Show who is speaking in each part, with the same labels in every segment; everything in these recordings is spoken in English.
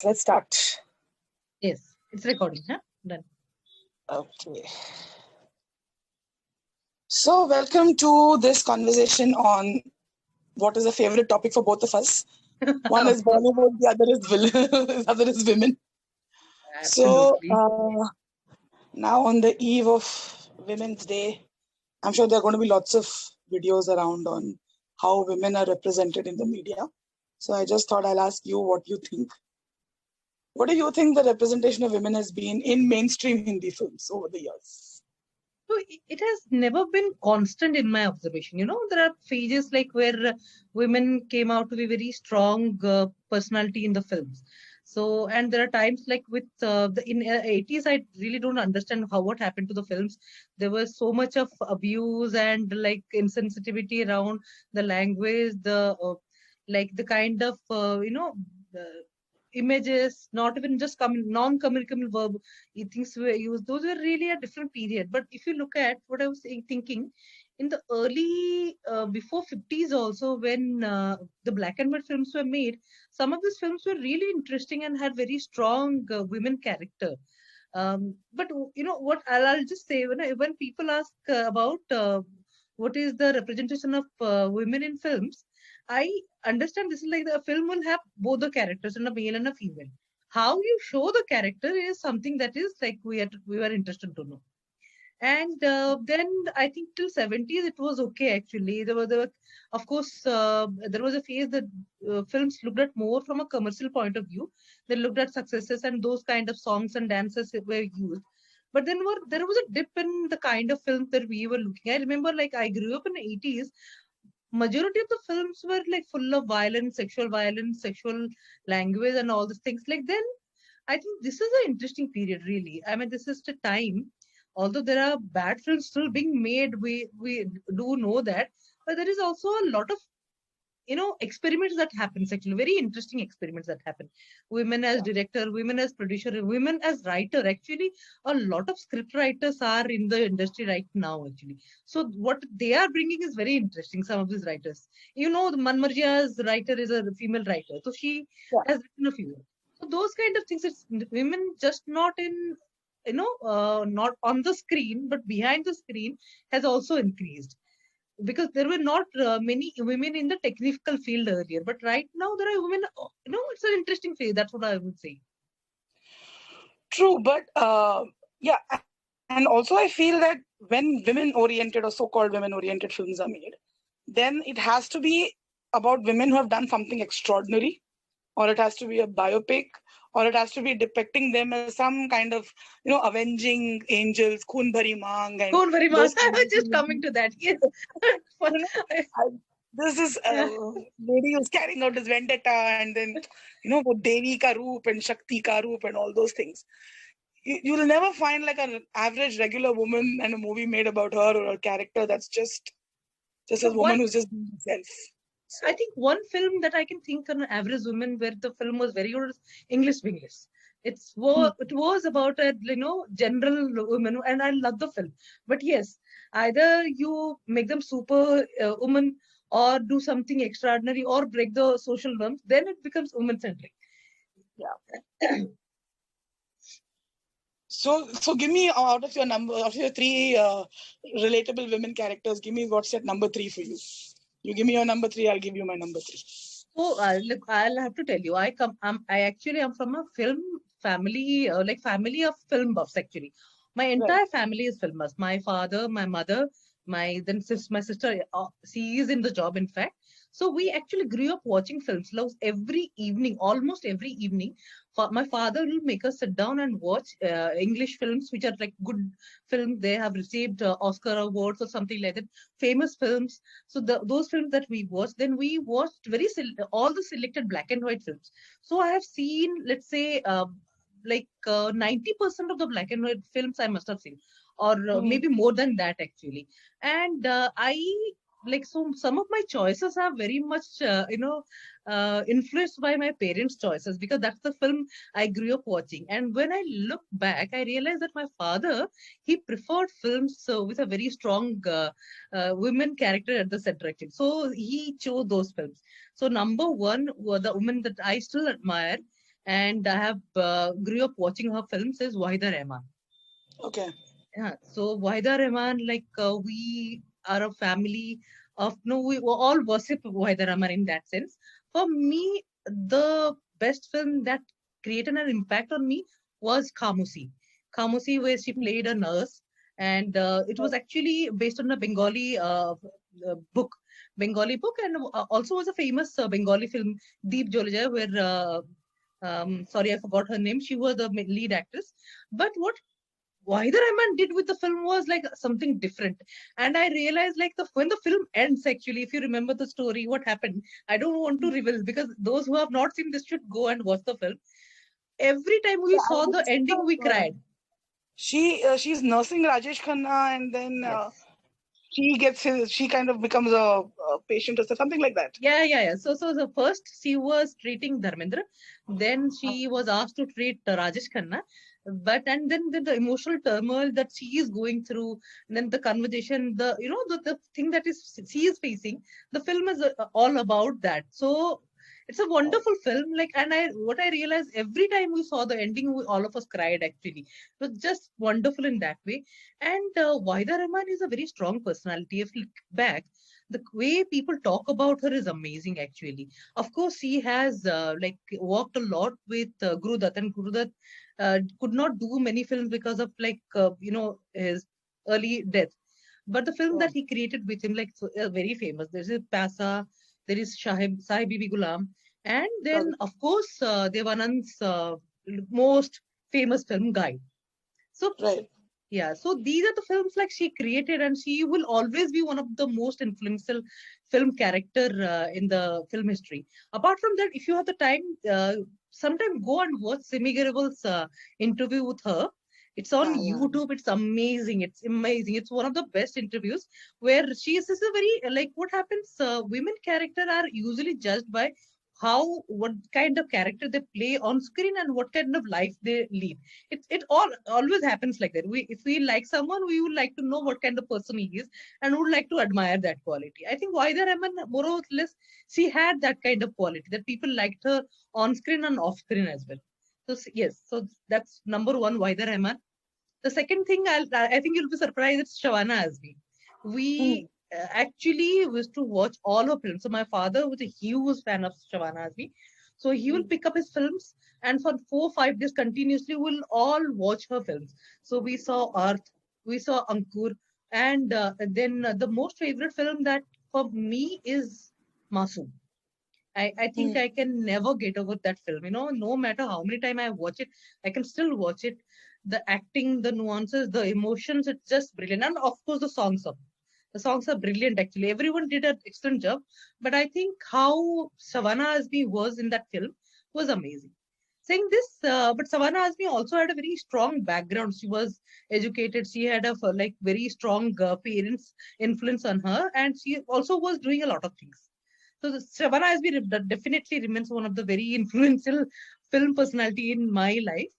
Speaker 1: Let's start.
Speaker 2: Yes, it's recording, huh? Done.
Speaker 1: Okay. So, welcome to this conversation on what is a favorite topic for both of us. One is
Speaker 2: Of course,
Speaker 1: Bollywood, the other is the other is women. So,
Speaker 2: absolutely.
Speaker 1: now on the eve of Women's Day, I'm sure there are going to be lots of videos around on how women are represented in the media. So, I just thought I'll ask you what you think. What do you think the representation of women has been in mainstream Hindi films over the years?
Speaker 2: So it has never been constant in my observation. There are phases like where women came out to be very strong personality in the films. So, and there are times like with the in 80s, I really don't understand what happened to the films. There was so much of abuse and like insensitivity around the language, like the kind of images, not even just non-communicable verb things were used. Those were really a different period. But if you look at what I was thinking, in the early before 50s also, when the black and white films were made, some of these films were really interesting and had very strong women character. But what I'll just say, when people ask about what is the representation of women in films, I understand this is like the film will have both the characters and a male and a female. How you show the character is something that is like we were interested to know. And then I think till 70s it was okay actually. Of course, there was a phase that films looked at more from a commercial point of view. They looked at successes and those kind of songs and dances that were used. But then there was a dip in the kind of films that we were looking. I remember like I grew up in the 80s. Majority of the films were like full of violence, sexual language, and all these things. Like then I think this is an interesting period, really. I mean, this is the time. Although there are bad films still being made, we do know that, but there is also a lot of experiments that happens actually, very interesting experiments that happen. Women as director, women as producer, women as writer. Actually, a lot of script writers are in the industry right now. Actually, so what they are bringing is very interesting. Some of these writers, the Manmarja's writer is a female writer, so she
Speaker 1: Yeah.
Speaker 2: has written a few. So those kind of things, it's women just not in not on the screen but behind the screen has also increased, because there were not many women in the technical field earlier, but right now there are women. It's an interesting phase. That's what I would say.
Speaker 1: True, but yeah, and also I feel that when women-oriented or so-called women-oriented films are made, then it has to be about women who have done something extraordinary, or it has to be a biopic, or it has to be depicting them as some kind of, avenging angels, Khoon Bhari Mang, and
Speaker 2: Don't worry,
Speaker 1: those
Speaker 2: Mas. I
Speaker 1: kind
Speaker 2: was
Speaker 1: of
Speaker 2: just
Speaker 1: things.
Speaker 2: coming to that. Yes.
Speaker 1: You know, I, this is a
Speaker 2: Yeah.
Speaker 1: lady who's carrying out this vendetta, and then वो Devi ka roop and Shakti ka roop and all those things. You'll never find like an average regular woman and a movie made about her or a character that's just a
Speaker 2: No,
Speaker 1: woman who's just being herself.
Speaker 2: I
Speaker 1: So
Speaker 2: think one film that I can think on an average woman where the film was very good is English Winglish. It was about a general woman, and I love the film. But yes, either you make them super woman or do something extraordinary or break the social norms, then it becomes woman centric.
Speaker 1: yeah. So give me out of your three relatable women characters, give me what's that number three for you. You give me your number three, I'll give you my number three.
Speaker 2: So look, I'll have to tell you, I actually am from a film family, like family of film buffs. Actually, my
Speaker 1: Right.
Speaker 2: entire family is film buffs. My father, my mother, my sister. She is in the job, in fact. So we actually grew up watching films. Like every evening, almost every evening, my father will make us sit down and watch English films, which are like good films. They have received Oscar awards or something like that. Famous films. So those films that we watched, then we watched all the selected black and white films. So I have seen, let's say, 90% of the black and white films I must have seen, or
Speaker 1: Hmm.
Speaker 2: maybe more than that actually. And I like, so some of my choices are very much influenced by my parents' choices, because that's the film I grew up watching. And when I look back, I realized that my father, he preferred films with a very strong women character at the center actually. So he chose those films. So number one were the women that I still admire, and I have grew up watching her films is Wahida Rehman.
Speaker 1: Okay.
Speaker 2: Yeah, so Wahida Rehman, like we are a family of no, we all worship Wahida Rehman in that sense. For me, the best film that created an impact on me was Khamusi. Khamusi, where she played a nurse, and it was actually based on a Bengali book, and also was a famous Bengali film, Deep Jolajay, where sorry, I forgot her name. She was the lead actress. But what Wahida Rahman did with the film was like something different. And I realized like when the film ends, actually, if you remember the story, what happened, I don't want to reveal because those who have not seen this should go and watch the film. Every time we
Speaker 1: Yeah, I
Speaker 2: saw
Speaker 1: did
Speaker 2: the
Speaker 1: see
Speaker 2: ending, we cried.
Speaker 1: she's nursing Rajesh Khanna, and then
Speaker 2: Yes.
Speaker 1: she kind of becomes a patient or something like that.
Speaker 2: Yeah. So the first she was treating Dharmendra, then she was asked to treat Rajesh Khanna, but and then the emotional turmoil that she is going through, and then the conversation, the thing that is she is facing, the film is all about that. So it's a wonderful film. Like, and what I realized every time we saw the ending, all of us cried. Actually, it was just wonderful in that way. And Wahida Rahman is a very strong personality. If you look back, the way people talk about her is amazing actually. Of course she has like worked a lot with Guru Dutt, and Guru Dutt could not do many films because of like his early death, but the film that he created with him like very famous. There's a Pasa, there is Sahib Bibi Gulam, and then of course Devanand's most famous film Guide. So
Speaker 1: Right.
Speaker 2: yeah, so these are the films like she created, and she will always be one of the most influential film character in the film history. Apart from that, if you have the time, sometime go and watch Simi Garibal's interview with her. It's on
Speaker 1: Yeah.
Speaker 2: YouTube. It's amazing. It's amazing. It's one of the best interviews where she is a very like what happens. Women character are usually judged by what kind of character they play on screen and what kind of life they lead. It all always happens like that. If we like someone, we would like to know what kind of person he is and would like to admire that quality. I think Wahida Rahman, more or less, she had that kind of quality that people liked her on screen and off screen as well. So yes, so that's number one, Wahida Rahman. The second thing, I think you'll be surprised, it's Shabana Azmi. We
Speaker 1: Hmm.
Speaker 2: actually used to watch all her films. So my father was a huge fan of Shabana Azmi. So he will pick up his films, and for 4 5 days continuously, we'll all watch her films. So we saw Earth, we saw Ankur, and then the most favorite film that for me is Masoom. I think
Speaker 1: Hmm.
Speaker 2: I can never get over that film. No matter how many times I watch it, I can still watch it. The acting, the nuances, the emotions, it's just brilliant. And of course, the songs are brilliant. Actually, everyone did an excellent job. But I think how Savannah Azmi was in that film was amazing. Saying this, but Savannah Azmi also had a very strong background. She was educated. She had a like very strong parents influence on her, and she also was doing a lot of things. So Shabana Azmi definitely remains one of the very influential film personality in my life.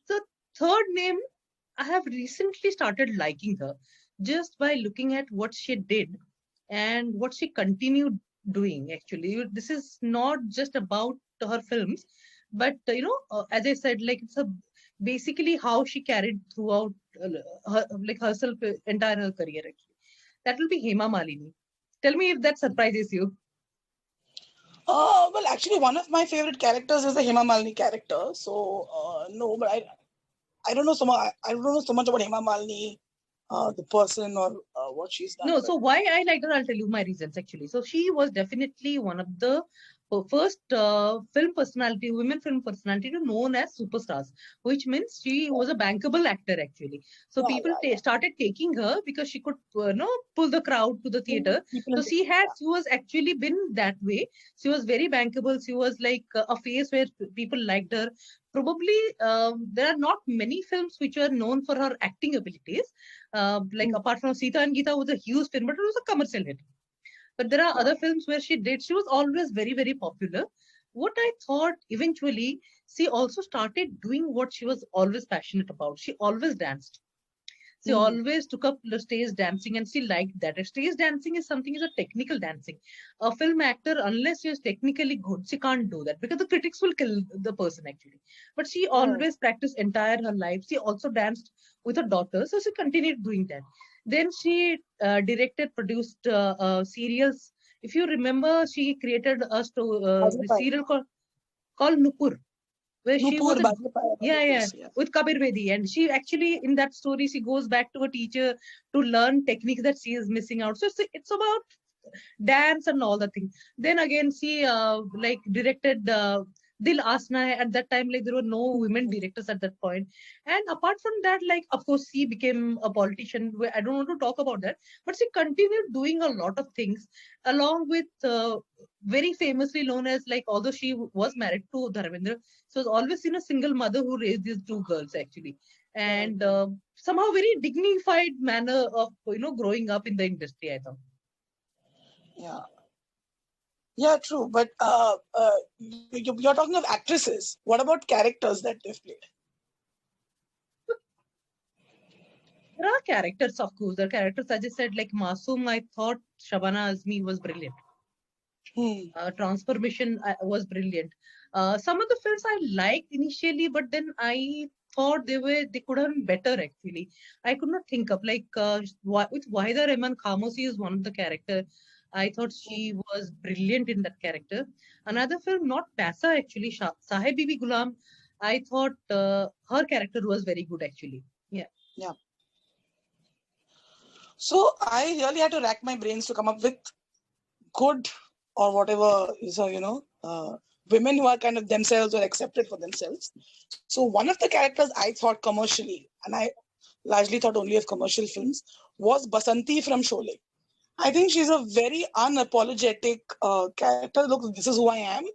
Speaker 2: So third name, I have recently started liking her just by looking at what she did and what she continued doing. Actually, this is not just about her films, but as I said, like it's a basically how she carried throughout like herself entire her career. Actually, that will be Hema Malini. Tell me if that surprises you.
Speaker 1: Well, actually, one of my favorite characters is the Hema Malini character. So, no, but I don't know so much. I don't know so much about Hema Malini, the person or what she's done.
Speaker 2: No,
Speaker 1: But
Speaker 2: so why I liked her, I'll tell you my reasons actually. So she was definitely one of the first film personality, women film personality to known as superstars, which means she was a bankable actor actually. So
Speaker 1: yeah,
Speaker 2: people
Speaker 1: yeah, yeah.
Speaker 2: started taking her because she could, pull the crowd to the theater.
Speaker 1: People
Speaker 2: So
Speaker 1: in yeah.
Speaker 2: she was actually been that way. She was very bankable. She was like a face where people liked her. Probably there are not many films which are known for her acting abilities like
Speaker 1: Mm.
Speaker 2: apart from Sita and Geeta was a huge film, but it was a commercial hit. But there are other films where she was always very, very popular. What I thought eventually, she also started doing what she was always passionate about. She always danced. She always took up the stage dancing and she liked that. Stage dancing is something, is a technical dancing. A film actor, unless she is technically good, she can't do that because the critics will kill the person actually. But she always practiced entire her life. She also danced with her daughter, so she continued doing that. Then she directed, produced serials. If you remember, she created the serial called Nupur, where she
Speaker 1: Nupur
Speaker 2: was
Speaker 1: Bajpayee,
Speaker 2: with Kabir Bedi, and she actually, in that story, she goes back to a teacher to learn techniques that she is missing out. So it's about dance and all the things. Then again, she like directed Dil Asna Hai. At that time, like there were no women directors at that point. And apart from that, like of course, she became a politician. I don't want to talk about that, but she continued doing a lot of things along with very famously known as, like, although she was married to Dharmendra, she was always a single mother who raised these two girls actually, and somehow very dignified manner of growing up in the industry, I thought.
Speaker 1: Yeah, true. But you're talking of actresses. What about characters that they've played?
Speaker 2: There are characters, of course. There are characters, as I said, like Masoom. I thought Shabana Azmi was brilliant. Transformation was brilliant. Some of the films I liked initially, but then I thought they could have been better actually. I could not think of, like with Wahida Rehman, Khamoshi is one of the characters. I thought she was brilliant in that character. Another film, not Paisa actually, Sahib Bibi Gulam. I thought her character was very good actually.
Speaker 1: Yeah. So I really had to rack my brains to come up with good or whatever is women who are kind of themselves or accepted for themselves. So one of the characters I thought commercially, and I largely thought only of commercial films, was Basanti from Sholay. I think she's a very unapologetic character. Look, this is who I am,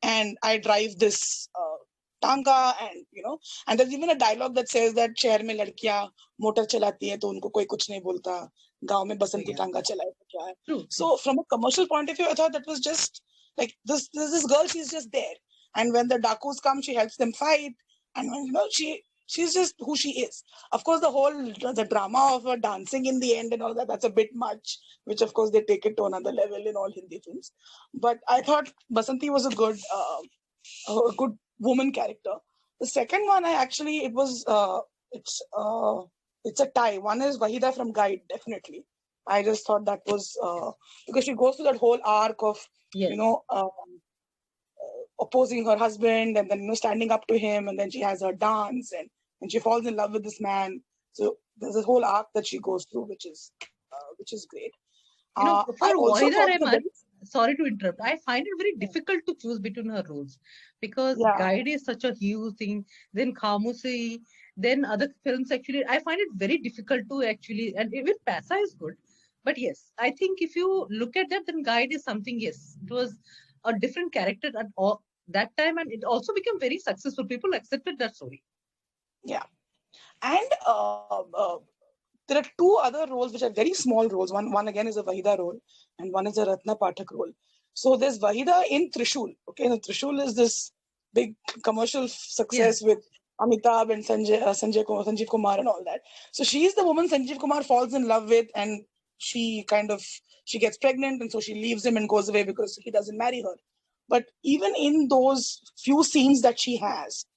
Speaker 1: and I drive this tanga, and there's even a dialogue that says that शहर में लड़कियां motor चलाती हैं तो उनको कोई कुछ नहीं बोलता, गांव में बसंती टांगा चलाए तो क्या है. So from a commercial point of view, I thought that was just like this girl, she's just there, and when the Dakus come, she helps them fight, and she's just who she is. Of course, the drama of her dancing in the end and all that, that's a bit much, which of course they take it to another level in all Hindi films. But I thought Basanti was a good woman character. The second one, it's a tie. One is Wahida from Guide, definitely. I just thought that was because she goes through that whole arc of opposing her husband and then standing up to him, and then she has her dance and she falls in love with this man. So there's a whole arc that she goes through, which is great.
Speaker 2: For Wahida Rehman, sorry to interrupt, I find it very difficult to choose between her roles because Guide is such a huge thing. Then Khamoshi, then other films. Actually, I find it very difficult to actually, and even Paisa is good. But yes, I think if you look at that, then Guide is something. Yes, it was a different character at all that time, and it also became very successful. People accepted that story.
Speaker 1: Yeah, and there are two other roles which are very small roles. One again is a Wahida role, and one is a Ratna Pathak role. So there's Wahida in Trishul. Okay, now Trishul is this big commercial success with Amitabh and Sanjeev Kumar and all that. So she's the woman Sanjeev Kumar falls in love with, and she gets pregnant, and so she leaves him and goes away because he doesn't marry her. But even in those few scenes that she has,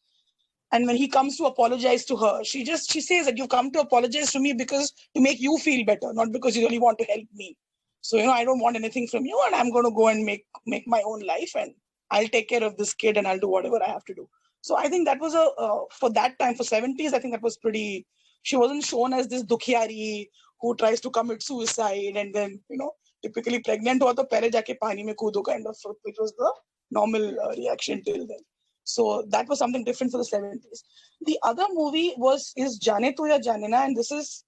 Speaker 1: and when he comes to apologize to her, she says that you've come to apologize to me because to make you feel better, not because you really want to help me. So, I don't want anything from you, and I'm going to go and make my own life, and I'll take care of this kid, and I'll do whatever I have to do. So I think that was for that time, for 70s, I think that was pretty, she wasn't shown as this dukhyari who tries to commit suicide and then, typically pregnant hua to pehle jaake pani mein koodo kind of, which was the normal reaction till then. So that was something different for the 70s. The other movie is Jaane Tu Ya Jaane Na, and this is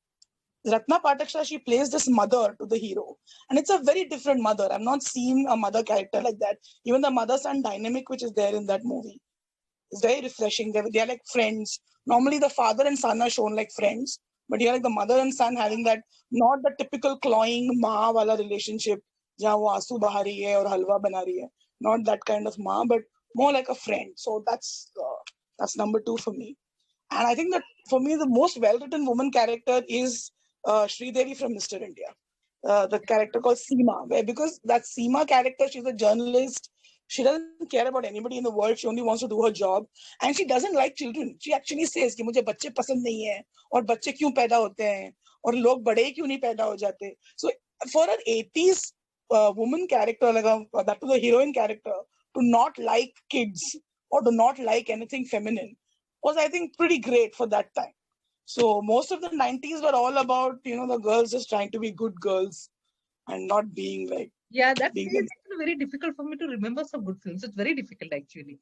Speaker 1: Ratna Pathak. She plays this mother to the hero, and it's a very different mother. I've not seen a mother character like that. Even the mother-son dynamic which is there in that movie is very refreshing. They're like friends. Normally the father and son are shown like friends, but here like the mother and son having that, not the typical cloying maa wala relationship jahan wo aansu baha rahi hai aur halwa bana rahi hai. Not that kind of maa, but more like a friend. So that's number 2 for me. And I think that for me, the most well-written woman character is Sridevi from Mr. India. The character called Seema, where because that Seema character, she's a journalist. She doesn't care about anybody in the world. She only wants to do her job, and she doesn't like children. She actually says कि मुझे बच्चे पसंद नहीं है और बच्चे क्यों पैदा होते हैं और लोग बड़े क्यों नहीं पैदा हो जाते. So for an 80s woman character, like that was a heroine character, to not like kids or to not like anything feminine was, I think, pretty great for that time. So most of the 90s were all about, the girls just trying to be good girls and not being like.
Speaker 2: Yeah, that's
Speaker 1: being
Speaker 2: actually very difficult for me to remember some good films. It's very difficult actually.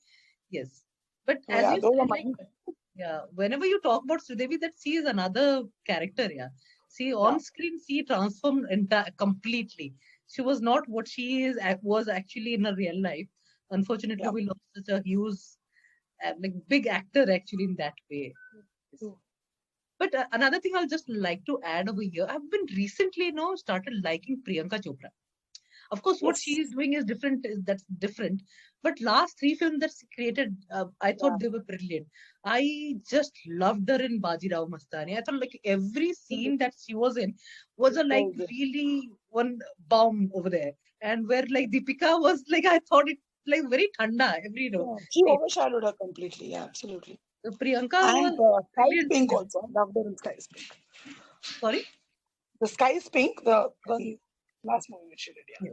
Speaker 2: Yes. But
Speaker 1: So,
Speaker 2: as
Speaker 1: yeah,
Speaker 2: you
Speaker 1: those are
Speaker 2: said, like, yeah, whenever you talk about Sridevi, that she is another character, yeah. See, on screen, she transformed completely. She was not what she was actually in her real life. Unfortunately,
Speaker 1: Yeah.
Speaker 2: we lost such a huge, like, big actor actually in that way.
Speaker 1: True.
Speaker 2: But another thing I'll just like to add over here, I've been recently, started liking Priyanka Chopra. Of course, what she is doing is different. That's different. But last three films that she created, I thought they were brilliant. I just loved her in Bajirao Mastani. I thought like every scene that she was in was a like really one bomb over there. And where like Deepika was like, I thought it like very thanda every
Speaker 1: She overshadowed her completely. Yeah, absolutely.
Speaker 2: Priyanka
Speaker 1: and
Speaker 2: was
Speaker 1: Sky is
Speaker 2: brilliant.
Speaker 1: Pink also. I loved her in Sky is Pink.
Speaker 2: Sorry?
Speaker 1: The Sky is Pink, the last movie which she did. Yeah.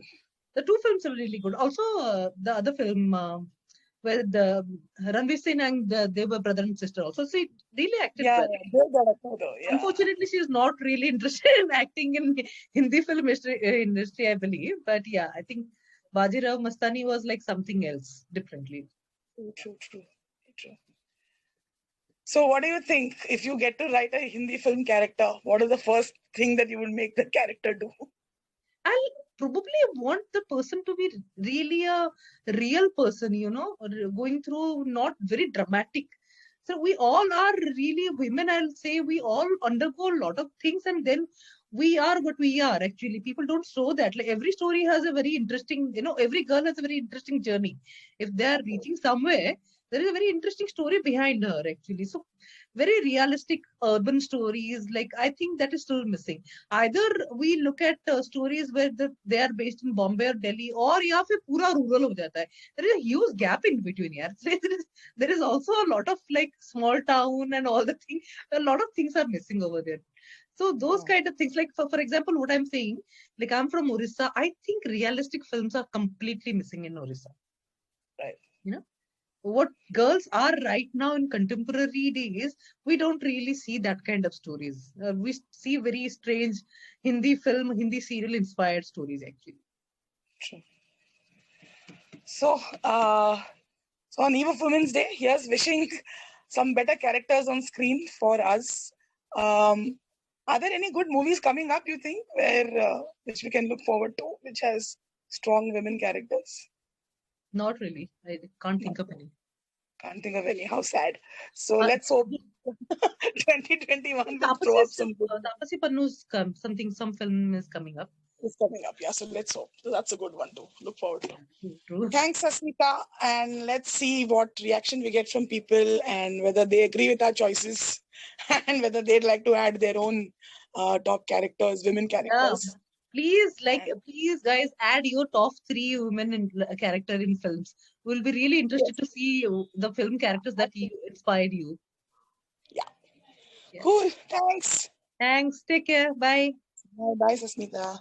Speaker 2: The two films are really good. Also, the other film where the Ranveer Singh and they were brother and sister also. She really acted well.
Speaker 1: Yeah.
Speaker 2: Unfortunately, she is not really interested in acting in Hindi film industry, I believe. But yeah, I think Bajirao Mastani was like something else differently.
Speaker 1: True. So what do you think? If you get to write a Hindi film character, what is the first thing that you would make the character do?
Speaker 2: I'll probably want the person to be really a real person, going through not very dramatic. So we all are really women, I'll say we all undergo a lot of things and then we are what we are actually. People don't show that. Like every story has a very interesting, every girl has a very interesting journey. If they are reaching somewhere, there is a very interesting story behind her actually. So very realistic urban stories, like I think that is still missing. Either we look at stories where they are based in Bombay or Delhi, or या फिर पूरा rural हो जाता है. There is a huge gap in between यार. There is also a lot of like small town and all the things. A lot of things are missing over there. So those kind of things, like for example, what I'm saying, like I'm from Orissa, I think realistic films are completely missing in Orissa.
Speaker 1: Right.
Speaker 2: What girls are right now in contemporary days, we don't really see that kind of stories. We see very strange Hindi film, Hindi serial inspired stories actually.
Speaker 1: True. So, on Eve of Women's Day, here's wishing some better characters on screen for us. Are there any good movies coming up, you think, where which we can look forward to, which has strong women characters?
Speaker 2: Not really. I can't think of any.
Speaker 1: Can't think of any. How sad. So let's hope 2021 will throw up some good.
Speaker 2: Tapasi Pannu's some film is coming up.
Speaker 1: It's coming up, yeah. So let's hope. So that's a good one to look forward to.
Speaker 2: True.
Speaker 1: Thanks, Asmita. And let's see what reaction we get from people and whether they agree with our choices and whether they'd like to add their own top characters, women characters.
Speaker 2: Yeah. Please, guys, add your top 3 women in character in films. We'll be really interested to see the film characters that inspired you.
Speaker 1: Yeah. Cool. Thanks.
Speaker 2: Thanks. Take care. Bye.
Speaker 1: Bye, Sasmita.